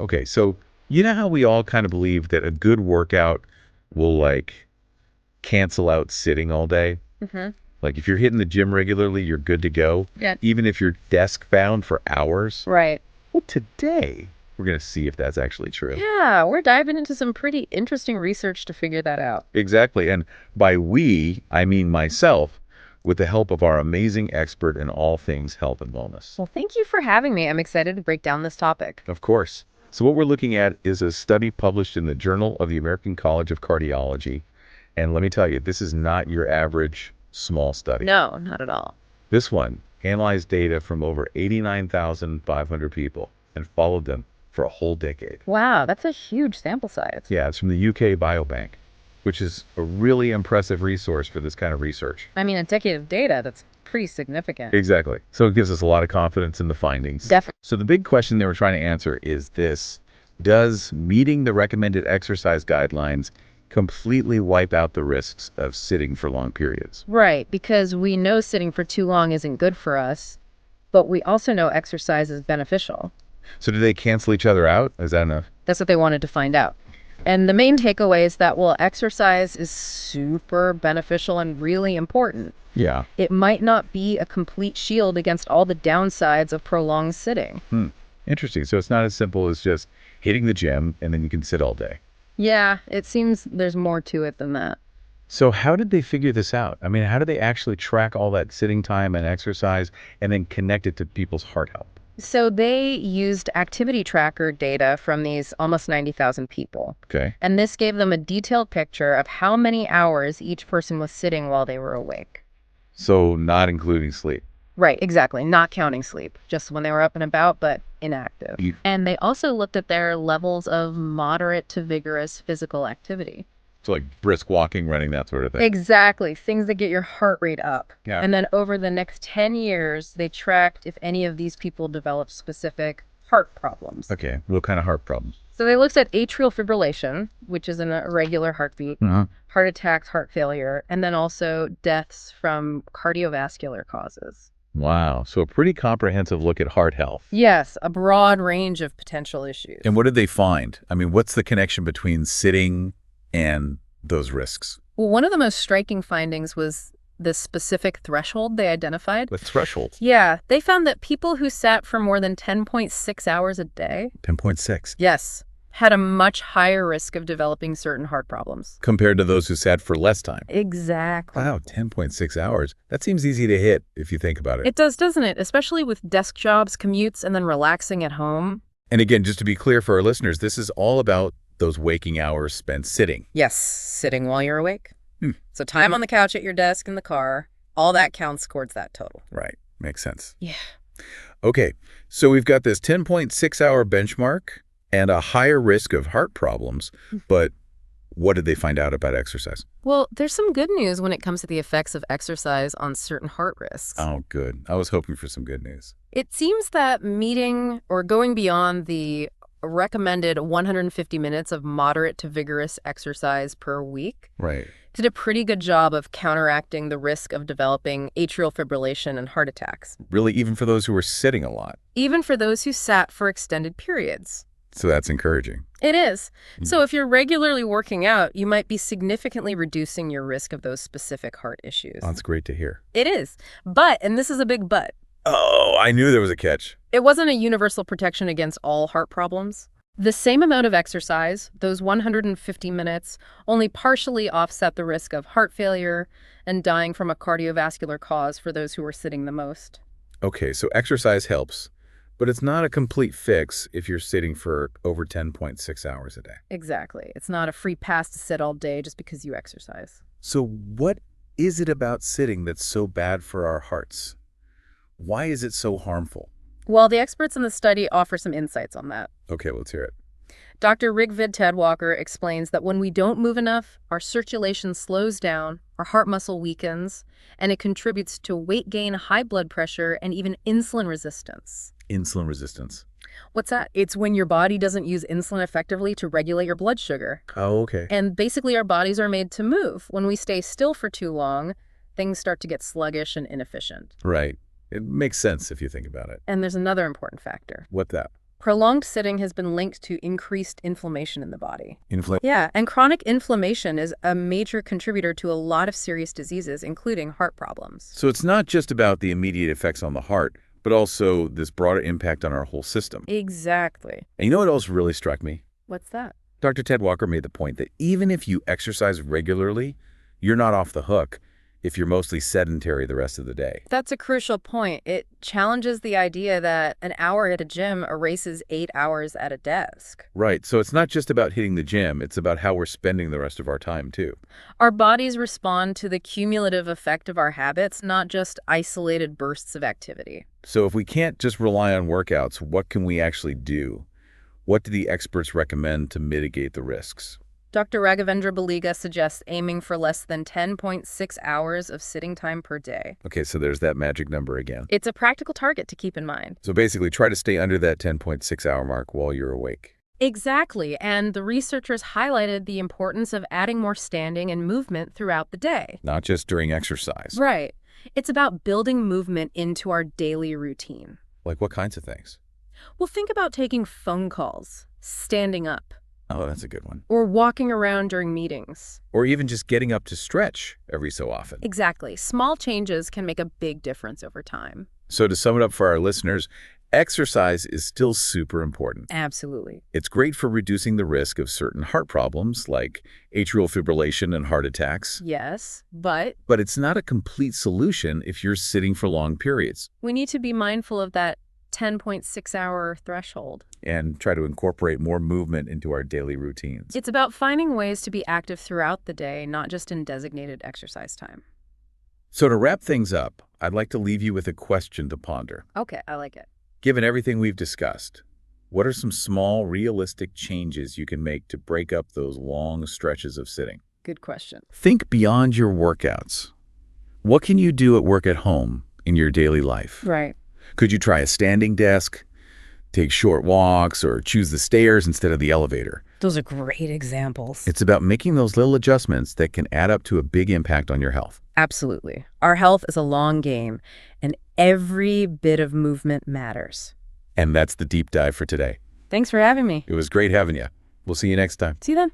Okay, so you know how we all kind of believe that a good workout will cancel out sitting all day? Hmm. Like if you're hitting the gym regularly, you're good to go, Yeah. even if you're desk bound for hours. Right. Well, today we're going to see if that's actually true. Yeah, we're diving into some pretty interesting research to figure that out. Exactly. And by we, I mean myself, with the help of our amazing expert in all things health and wellness. Well, thank you for having me. I'm excited to break down this topic. Of course. So what we're looking at is a study published in the Journal of the American College of Cardiology. And let me tell you, this is not your average small study. No, not at all. This one analyzed data from over 89,500 people and followed them for a whole decade. Wow, that's a huge sample size. Yeah, it's from the UK Biobank, which is a really impressive resource for this kind of research. I mean, a decade of data, that's pretty significant. Exactly. So it gives us a lot of confidence in the findings. Definitely. So the big question they were trying to answer is this: does meeting the recommended exercise guidelines completely wipe out the risks of sitting for long periods? Right, because we know sitting for too long isn't good for us, but we also know exercise is beneficial. So do they cancel each other out? Is that enough? That's what they wanted to find out. And the main takeaway is that, well, exercise is super beneficial and really important. Yeah. It might not be a complete shield against all the downsides of prolonged sitting. Interesting. So it's not as simple as just hitting the gym and then you can sit all day. Yeah, it seems there's more to it than that. So how did they figure this out? I mean, how do they actually track all that sitting time and exercise and then connect it to people's heart health? So they used activity tracker data from these almost 90,000 people. Okay. And this gave them a detailed picture of how many hours each person was sitting while they were awake. So not including sleep. Right, exactly. Not counting sleep, just when they were up and about, but inactive. You- And they also looked at their levels of moderate to vigorous physical activity. So like brisk walking, running, that sort of thing. Exactly, things that get your heart rate up. Yeah. And then over the next 10 years, they tracked if any of these people developed specific heart problems. Okay. What kind of heart problems? So they looked at atrial fibrillation, which is an irregular heartbeat, heart attacks, heart failure, and then also deaths from cardiovascular causes. Wow. So a pretty comprehensive look at heart health. Yes, a broad range of potential issues. And what did they find? I mean, what's the connection between sitting and those risks? Well, one of the most striking findings was the specific threshold they identified. The threshold. Yeah, they found that people who sat for more than 10.6 hours a day, 10.6. yes, had a much higher risk of developing certain heart problems. Compared to those who sat for less time. Exactly. Wow, 10.6 hours. That seems easy to hit if you think about it. It does, doesn't it? Especially with desk jobs, commutes, and then relaxing at home. And again, just to be clear for our listeners, this is all about those waking hours spent sitting. Yes, sitting while you're awake. So time on the couch, at your desk, in the car, all that counts towards that total. Right. Makes sense. Yeah. Okay, so we've got this 10.6-hour benchmark and a higher risk of heart problems, but what did they find out about exercise? Well, there's some good news when it comes to the effects of exercise on certain heart risks. Oh, good. I was hoping for some good news. It seems that meeting or going beyond the recommended 150 minutes of moderate to vigorous exercise per week Right. did a pretty good job of counteracting the risk of developing atrial fibrillation and heart attacks, Really, even for those who were sitting a lot. even for those who sat for extended periods. So that's encouraging. It is. So if you're regularly working out, you might be significantly reducing your risk of those specific heart issues. That's great to hear. It is. But, and this is a big but, Oh, I knew there was a catch. it wasn't a universal protection against all heart problems. The same amount of exercise, those 150 minutes, only partially offset the risk of heart failure and dying from a cardiovascular cause for those who were sitting the most. Okay, so exercise helps, but it's not a complete fix if you're sitting for over 10.6 hours a day. Exactly. It's not a free pass to sit all day just because you exercise. So what is it about sitting that's so bad for our hearts? Why is it so harmful? Well, the experts in the study offer some insights on that. Okay, let's hear it. Dr. Rigvid Tedwalker explains that when we don't move enough, our circulation slows down, our heart muscle weakens, and it contributes to weight gain, high blood pressure, and even insulin resistance. Insulin resistance. What's that? It's when your body doesn't use insulin effectively to regulate your blood sugar. Oh, okay. And basically, our bodies are made to move. When we stay still for too long, things start to get sluggish and inefficient. Right. It makes sense if you think about it. And there's another important factor. What that? Prolonged sitting has been linked to increased inflammation in the body. Inflation. Yeah, and chronic inflammation is a major contributor to a lot of serious diseases, including heart problems. So it's not just about the immediate effects on the heart, but also this broader impact on our whole system. Exactly. And you know what else really struck me? What's that? Dr. Ted Walker made the point that even if you exercise regularly, you're not off the hook if you're mostly sedentary the rest of the day. That's a crucial point. It challenges the idea that an hour at a gym erases 8 hours at a desk. Right. So it's not just about hitting the gym. It's about how we're spending the rest of our time, too. Our bodies respond to the cumulative effect of our habits, not just isolated bursts of activity. So if we can't just rely on workouts, what can we actually do? What do the experts recommend to mitigate the risks? Dr. Raghavendra Baliga suggests aiming for less than 10.6 hours of sitting time per day. Okay, so there's that magic number again. It's a practical target to keep in mind. So basically, try to stay under that 10.6-hour mark while you're awake. Exactly, and the researchers highlighted the importance of adding more standing and movement throughout the day. Not just during exercise. Right. It's about building movement into our daily routine. Like what kinds of things? Well, think about taking phone calls, standing up, Oh, that's a good one. or walking around during meetings. Or even just getting up to stretch every so often. Exactly. Small changes can make a big difference over time. So to sum it up for our listeners, exercise is still super important. Absolutely. It's great for reducing the risk of certain heart problems like atrial fibrillation and heart attacks. Yes, but But it's not a complete solution if you're sitting for long periods. we need to be mindful of that 10.6-hour threshold. And try to incorporate more movement into our daily routines. It's about finding ways to be active throughout the day, not just in designated exercise time. So to wrap things up, I'd like to leave you with a question to ponder. Okay, I like it. Given everything we've discussed, what are some small, realistic changes you can make to break up those long stretches of sitting? Good question. Think beyond your workouts. What can you do at work at home in your daily life? Right. Could you try a standing desk, take short walks, or choose the stairs instead of the elevator? Those are great examples. It's about making those little adjustments that can add up to a big impact on your health. Absolutely. Our health is a long game, and every bit of movement matters. And that's the deep dive for today. Thanks for having me. It was great having you. We'll see you next time. See you then.